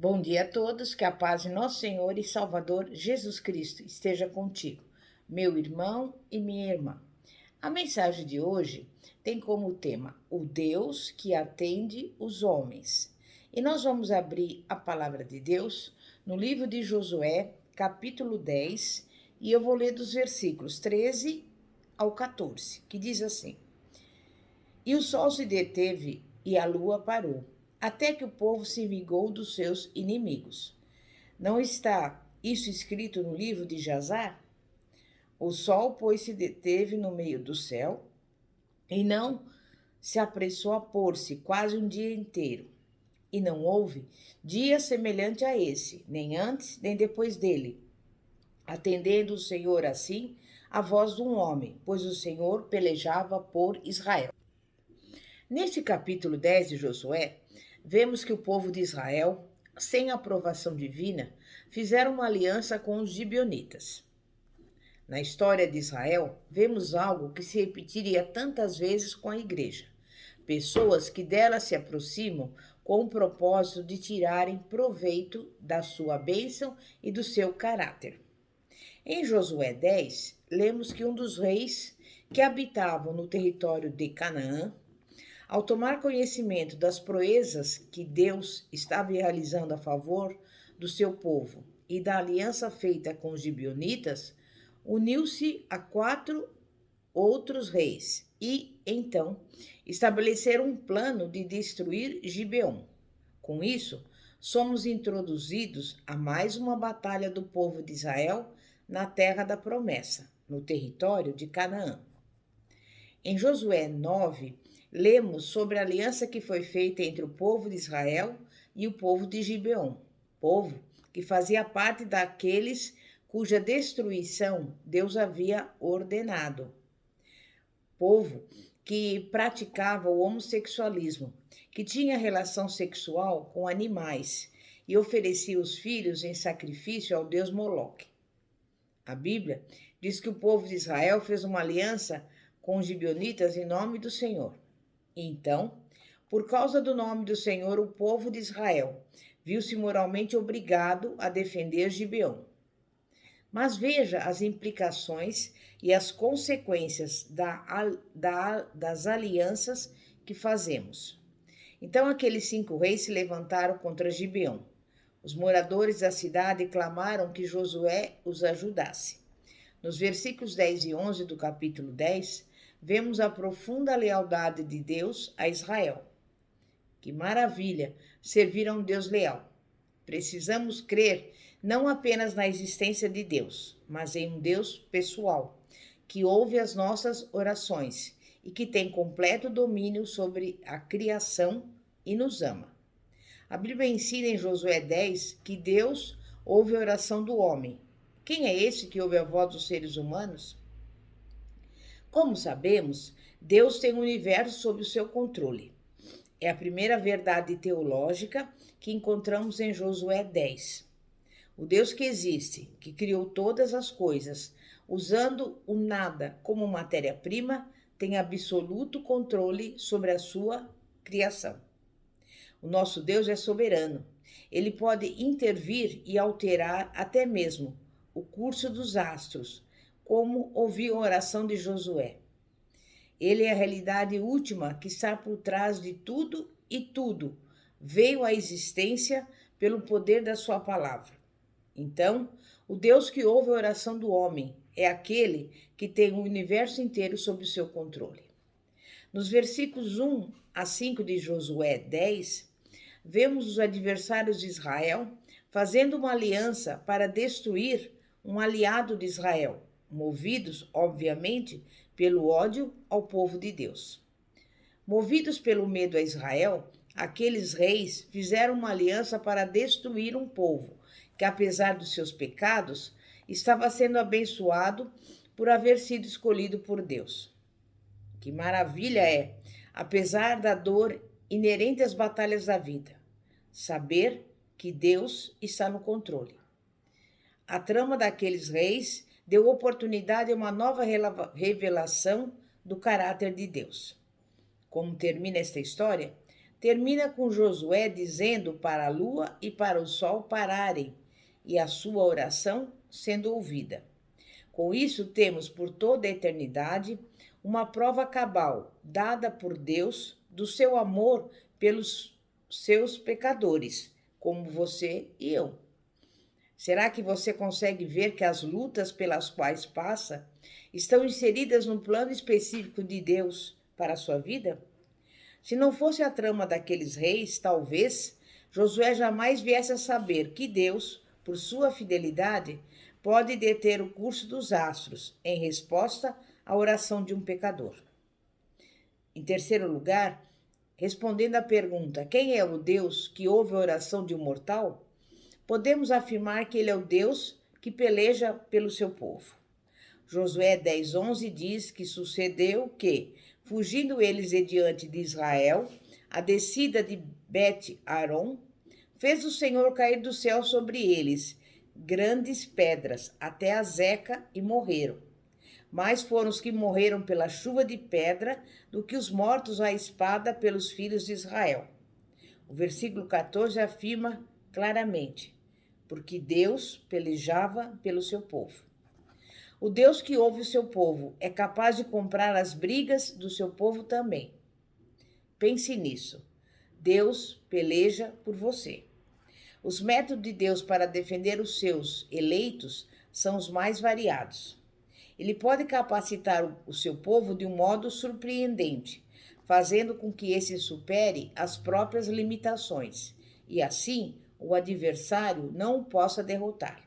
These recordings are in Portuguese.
Bom dia a todos, que a paz de nosso Senhor e Salvador Jesus Cristo esteja contigo, meu irmão e minha irmã. A mensagem de hoje tem como tema o Deus que atende os homens. E nós vamos abrir a palavra de Deus no livro de Josué, capítulo 10, e eu vou ler dos versículos 13 ao 14, que diz assim: E o sol se deteve e a lua parou, até que o povo se vingou dos seus inimigos. Não está isso escrito no livro de Jazar? O sol, pois, se deteve no meio do céu e não se apressou a pôr-se quase um dia inteiro. E não houve dia semelhante a esse, nem antes nem depois dele, atendendo o Senhor assim a voz de um homem, pois o Senhor pelejava por Israel. Neste capítulo 10 de Josué, vemos que o povo de Israel, sem aprovação divina, fizeram uma aliança com os gibeonitas. Na história de Israel, vemos algo que se repetiria tantas vezes com a igreja. Pessoas que dela se aproximam com o propósito de tirarem proveito da sua bênção e do seu caráter. Em Josué 10, lemos que um dos reis que habitavam no território de Canaã, ao tomar conhecimento das proezas que Deus estava realizando a favor do seu povo e da aliança feita com os gibeonitas, uniu-se a 4 outros reis e, então, estabeleceram um plano de destruir Gibeon. Com isso, somos introduzidos a mais uma batalha do povo de Israel na terra da promessa, no território de Canaã. Em Josué 9, lemos sobre a aliança que foi feita entre o povo de Israel e o povo de Gibeon, povo que fazia parte daqueles cuja destruição Deus havia ordenado. Povo que praticava o homossexualismo, que tinha relação sexual com animais e oferecia os filhos em sacrifício ao deus Moloque. A Bíblia diz que o povo de Israel fez uma aliança com os gibeonitas em nome do Senhor. Então, por causa do nome do Senhor, o povo de Israel viu-se moralmente obrigado a defender Gibeon. Mas veja as implicações e as consequências das alianças que fazemos. Então aqueles 5 reis se levantaram contra Gibeon. Os moradores da cidade clamaram que Josué os ajudasse. Nos versículos 10 e 11 do capítulo 10, vemos a profunda lealdade de Deus a Israel. Que maravilha servir a um Deus leal! Precisamos crer não apenas na existência de Deus, mas em um Deus pessoal, que ouve as nossas orações e que tem completo domínio sobre a criação e nos ama. A Bíblia ensina em Josué 10 que Deus ouve a oração do homem. Quem é esse que ouve a voz dos seres humanos? Como sabemos, Deus tem o universo sob o seu controle. É a primeira verdade teológica que encontramos em Josué 10. O Deus que existe, que criou todas as coisas, usando o nada como matéria-prima, tem absoluto controle sobre a sua criação. O nosso Deus é soberano. Ele pode intervir e alterar até mesmo o curso dos astros, como ouviu a oração de Josué. Ele é a realidade última que está por trás de tudo e tudo veio à existência pelo poder da sua palavra. Então, o Deus que ouve a oração do homem é aquele que tem o universo inteiro sob o seu controle. Nos versículos 1 a 5 de Josué 10, vemos os adversários de Israel fazendo uma aliança para destruir um aliado de Israel, movidos, obviamente, pelo ódio ao povo de Deus. Movidos pelo medo a Israel, aqueles reis fizeram uma aliança para destruir um povo que, apesar dos seus pecados, estava sendo abençoado por haver sido escolhido por Deus. Que maravilha é, apesar da dor inerente às batalhas da vida, saber que Deus está no controle. A trama daqueles reis deu oportunidade a uma nova revelação do caráter de Deus. Como termina esta história? termina com Josué dizendo para a lua e para o sol pararem e a sua oração sendo ouvida. Com isso, temos por toda a eternidade uma prova cabal dada por Deus do seu amor pelos seus pecadores, como você e eu. Será que você consegue ver que as lutas pelas quais passa estão inseridas no plano específico de Deus para a sua vida? Se não fosse a trama daqueles reis, talvez Josué jamais viesse a saber que Deus, por sua fidelidade, pode deter o curso dos astros em resposta à oração de um pecador. Em terceiro lugar, respondendo à pergunta: quem é o Deus que ouve a oração de um mortal? Podemos afirmar que ele é o Deus que peleja pelo seu povo. Josué 10:11 diz que sucedeu que, fugindo eles de diante de Israel, a descida de Bet-Aron, fez o Senhor cair do céu sobre eles grandes pedras até a Zeca e morreram. Mais foram os que morreram pela chuva de pedra do que os mortos à espada pelos filhos de Israel. O versículo 14 afirma claramente: porque Deus pelejava pelo seu povo. O Deus que ouve o seu povo é capaz de comprar as brigas do seu povo também. Pense nisso. Deus peleja por você. Os métodos de Deus para defender os seus eleitos são os mais variados. Ele pode capacitar o seu povo de um modo surpreendente, fazendo com que esse supere as próprias limitações e, assim, o adversário não o possa derrotar.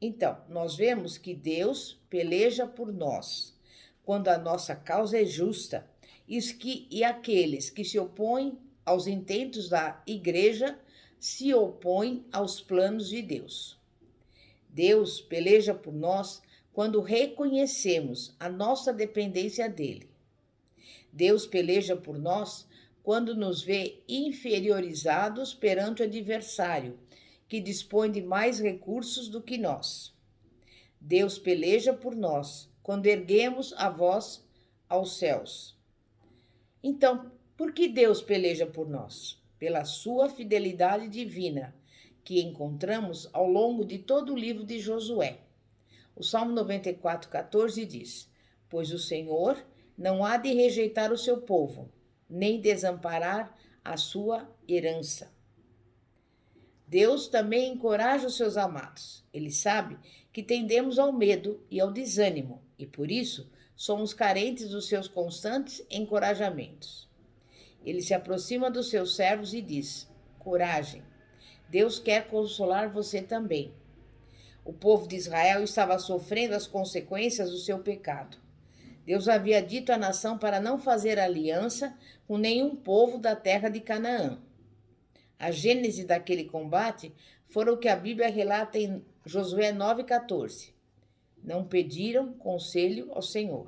Então, nós vemos que Deus peleja por nós, quando a nossa causa é justa, e aqueles que se opõem aos intentos da igreja se opõem aos planos de Deus. Deus peleja por nós quando reconhecemos a nossa dependência dele. Deus peleja por nós quando nos vê inferiorizados perante o adversário, que dispõe de mais recursos do que nós. Deus peleja por nós quando erguemos a voz aos céus. Então, por que Deus peleja por nós? Pela sua fidelidade divina, que encontramos ao longo de todo o livro de Josué. O Salmo 94:14 diz: pois o Senhor não há de rejeitar o seu povo, nem desamparar a sua herança. Deus também encoraja os seus amados. Ele sabe que tendemos ao medo e ao desânimo, e por isso somos carentes dos seus constantes encorajamentos. Ele se aproxima dos seus servos e diz: coragem, Deus quer consolar você também. O povo de Israel estava sofrendo as consequências do seu pecado. Deus havia dito à nação para não fazer aliança com nenhum povo da terra de Canaã. A gênese daquele combate foram o que a Bíblia relata em Josué 9:14. Não pediram conselho ao Senhor.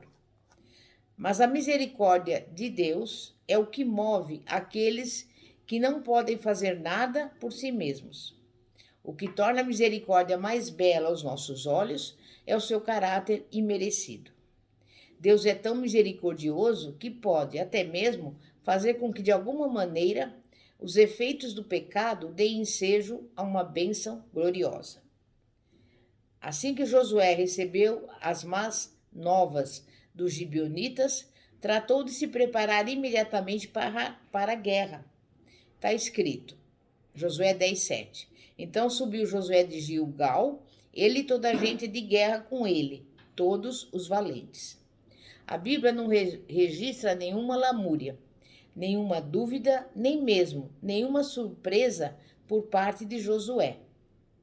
Mas a misericórdia de Deus é o que move aqueles que não podem fazer nada por si mesmos. O que torna a misericórdia mais bela aos nossos olhos é o seu caráter imerecido. Deus é tão misericordioso que pode até mesmo fazer com que, de alguma maneira, os efeitos do pecado deem ensejo a uma bênção gloriosa. Assim que Josué recebeu as más novas dos gibeonitas, tratou de se preparar imediatamente para a guerra. Está escrito, Josué 10:7. Então subiu Josué de Gilgal, ele e toda a gente de guerra com ele, todos os valentes. A Bíblia não registra nenhuma lamúria, nenhuma dúvida, nem mesmo nenhuma surpresa por parte de Josué.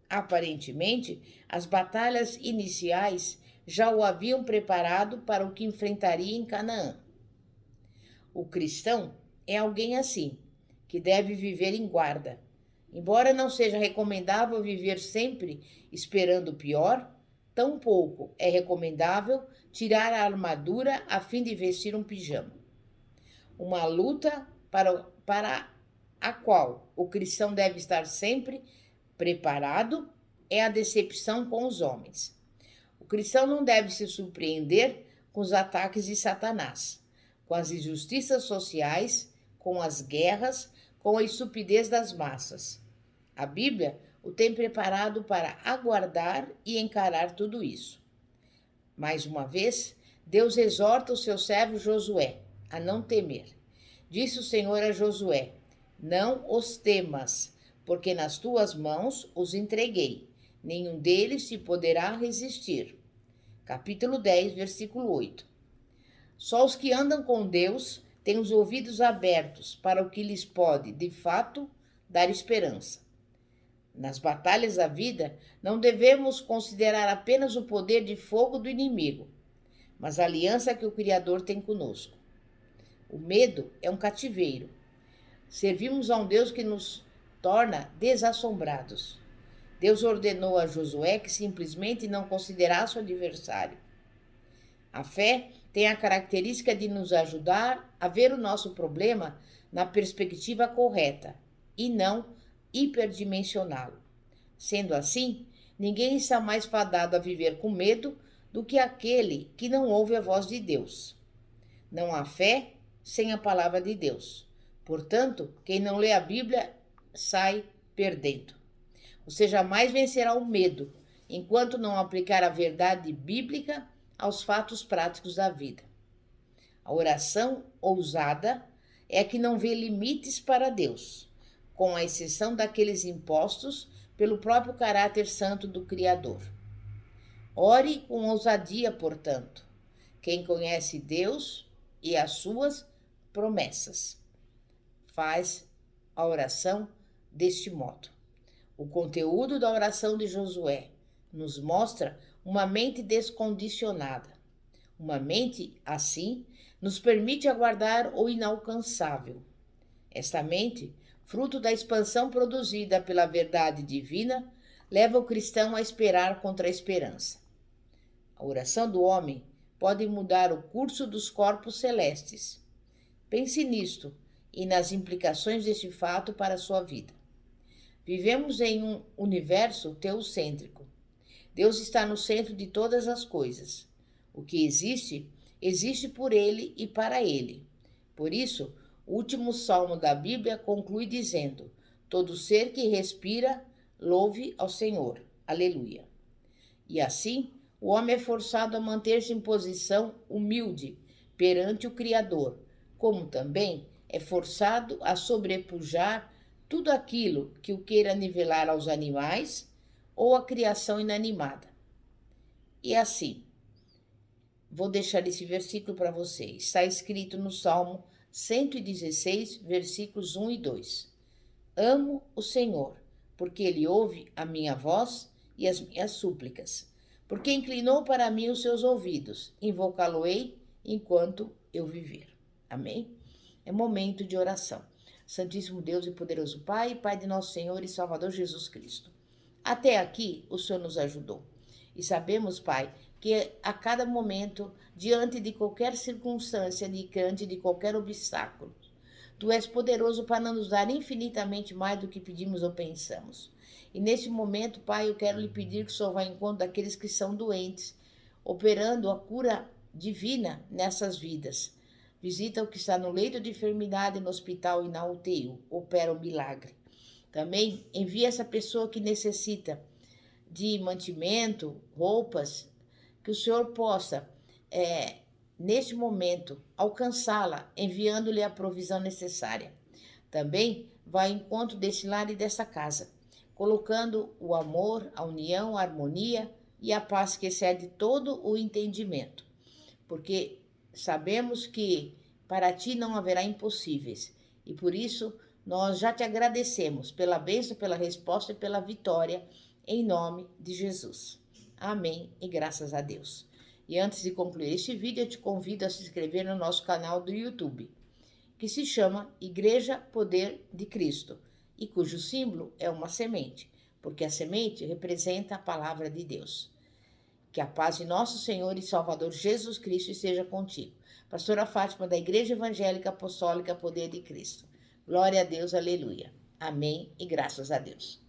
Aparentemente, as batalhas iniciais já o haviam preparado para o que enfrentaria em Canaã. O cristão é alguém assim, que deve viver em guarda. Embora não seja recomendável viver sempre esperando o pior, tampouco é recomendável tirar a armadura a fim de vestir um pijama. Uma luta para a qual o cristão deve estar sempre preparado é a decepção com os homens. O cristão não deve se surpreender com os ataques de Satanás, com as injustiças sociais, com as guerras, com a estupidez das massas. A Bíblia o tem preparado para aguardar e encarar tudo isso. Mais uma vez, Deus exorta o seu servo Josué a não temer. Disse o Senhor a Josué: não os temas, porque nas tuas mãos os entreguei. Nenhum deles te poderá resistir. Capítulo 10, versículo 8. Só os que andam com Deus têm os ouvidos abertos para o que lhes pode, de fato, dar esperança. Nas batalhas da vida, não devemos considerar apenas o poder de fogo do inimigo, mas a aliança que o Criador tem conosco. O medo é um cativeiro. Servimos a um Deus que nos torna desassombrados. Deus ordenou a Josué que simplesmente não considerasse o adversário. A fé tem a característica de nos ajudar a ver o nosso problema na perspectiva correta e não hiperdimensioná-lo. Sendo assim, ninguém está mais fadado a viver com medo do que aquele que não ouve a voz de Deus. Não há fé sem a palavra de Deus. Portanto, quem não lê a Bíblia sai perdendo. Você jamais vencerá o medo enquanto não aplicar a verdade bíblica aos fatos práticos da vida. A oração ousada é a que não vê limites para Deus, com a exceção daqueles impostos pelo próprio caráter santo do Criador. Ore com ousadia, portanto. Quem conhece Deus e as suas promessas faz a oração deste modo. O conteúdo da oração de Josué nos mostra uma mente descondicionada. Uma mente, assim, nos permite aguardar o inalcançável. Esta mente, fruto da expansão produzida pela verdade divina, leva o cristão a esperar contra a esperança. A oração do homem pode mudar o curso dos corpos celestes. Pense nisto e nas implicações deste fato para a sua vida. Vivemos em um universo teocêntrico. Deus está no centro de todas as coisas. O que existe, existe por Ele e para Ele. Por isso, o último salmo da Bíblia conclui dizendo: todo ser que respira, louve ao Senhor. Aleluia. E assim, o homem é forçado a manter-se em posição humilde perante o Criador, como também é forçado a sobrepujar tudo aquilo que o queira nivelar aos animais ou à criação inanimada. E assim, vou deixar esse versículo para você. Está escrito no Salmo 116, versículos 1 e 2. Amo o Senhor, porque Ele ouve a minha voz e as minhas súplicas, porque inclinou para mim os seus ouvidos. Invocá-lo-ei enquanto eu viver. Amém? É momento de oração. Santíssimo Deus e poderoso Pai, Pai de nosso Senhor e Salvador Jesus Cristo. Até aqui o Senhor nos ajudou. E sabemos, Pai, que a cada momento, diante de qualquer circunstância, diante de qualquer obstáculo, Tu és poderoso para nos dar infinitamente mais do que pedimos ou pensamos. E nesse momento, Pai, eu quero lhe pedir que o Senhor vá em encontro daqueles que são doentes, operando a cura divina nessas vidas. Visita o que está no leito de enfermidade, no hospital e na UTI. Opera o milagre. Também envia essa pessoa que necessita de mantimento, roupas, que o Senhor possa, neste momento, alcançá-la, enviando-lhe a provisão necessária. Também vai ao encontro desse lar e dessa casa, colocando o amor, a união, a harmonia e a paz que excede todo o entendimento. Porque sabemos que para Ti não haverá impossíveis. E por isso, nós já Te agradecemos pela bênção, pela resposta e pela vitória, em nome de Jesus. Amém e graças a Deus. E antes de concluir este vídeo, eu te convido a se inscrever no nosso canal do YouTube, que se chama Igreja Poder de Cristo, e cujo símbolo é uma semente, porque a semente representa a palavra de Deus. Que a paz de nosso Senhor e Salvador Jesus Cristo esteja contigo. Pastora Fátima, da Igreja Evangélica Apostólica Poder de Cristo. Glória a Deus, aleluia. Amém e graças a Deus.